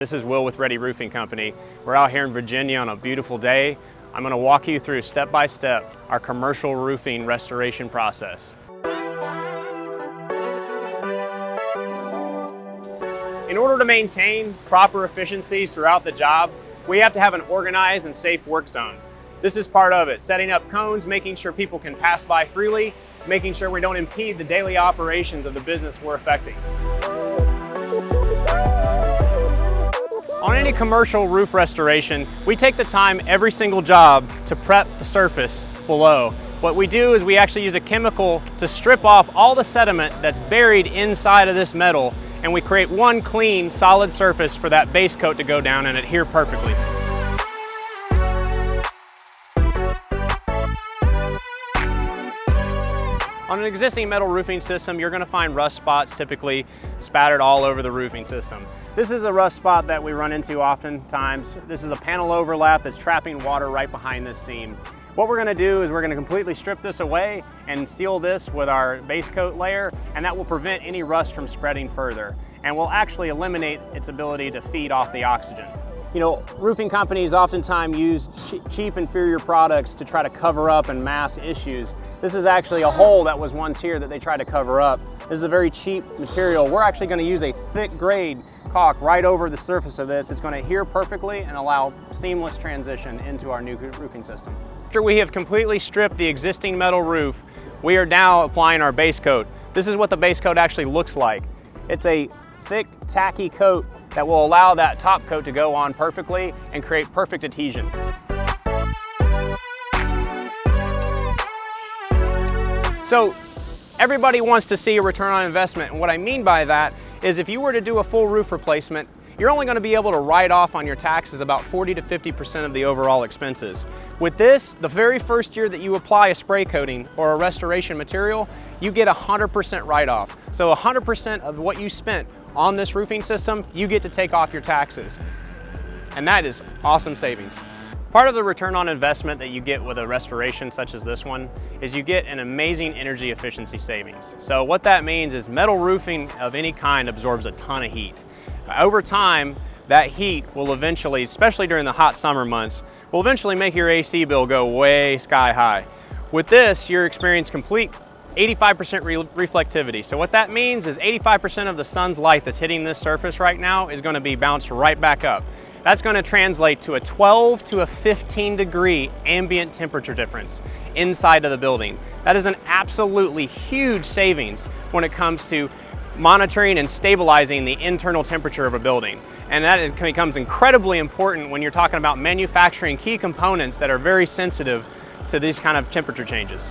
This is Will with Ready Roofing Company. We're out here in Virginia on a beautiful day. I'm going to walk you through step by step our commercial roofing restoration process. In order to maintain proper efficiencies throughout the job, we have to have an organized and safe work zone. This is part of it, setting up cones, making sure people can pass by freely, making sure we don't impede the daily operations of the business we're affecting. On any commercial roof restoration, we take the time every single job to prep the surface below. What we do is we actually use a chemical to strip off all the sediment that's buried inside of this metal, and we create one clean, solid surface for that base coat to go down and adhere perfectly. On an existing metal roofing system, you're going to find rust spots typically spattered all over the roofing system. This is a rust spot that we run into oftentimes. This is a panel overlap that's trapping water right behind this seam. What we're going to do is we're going to completely strip this away and seal this with our base coat layer, and that will prevent any rust from spreading further. And will actually eliminate its ability to feed off the oxygen. You know, roofing companies oftentimes use cheap, inferior products to try to cover up and mask issues. This is actually a hole that was once here that they tried to cover up. This is a very cheap material. We're actually going to use a thick grade caulk right over the surface of this. It's going to adhere perfectly and allow seamless transition into our new roofing system. After we have completely stripped the existing metal roof, we are now applying our base coat. This is what the base coat actually looks like. It's a thick, tacky coat that will allow that top coat to go on perfectly and create perfect adhesion. So everybody wants to see a return on investment, and what I mean by that is if you were to do a full roof replacement, you're only going to be able to write off on your taxes about 40 to 50% of the overall expenses. With this, the very first year that you apply a spray coating or a restoration material, you get 100% write-off. So 100% of what you spent on this roofing system, you get to take off your taxes. And that is awesome savings. Part of the return on investment that you get with a restoration such as this one is you get an amazing energy efficiency savings. So what that means is metal roofing of any kind absorbs a ton of heat. Over time, that heat will eventually, especially during the hot summer months, will eventually make your AC bill go way sky high. With this, you're experiencing complete 85% reflectivity. So what that means is 85% of the sun's light that's hitting this surface right now is going to be bounced right back up. That's going to translate to a 12 to a 15 degree ambient temperature difference inside of the building. That is an absolutely huge savings when it comes to monitoring and stabilizing the internal temperature of a building. And that becomes incredibly important when you're talking about manufacturing key components that are very sensitive to these kind of temperature changes.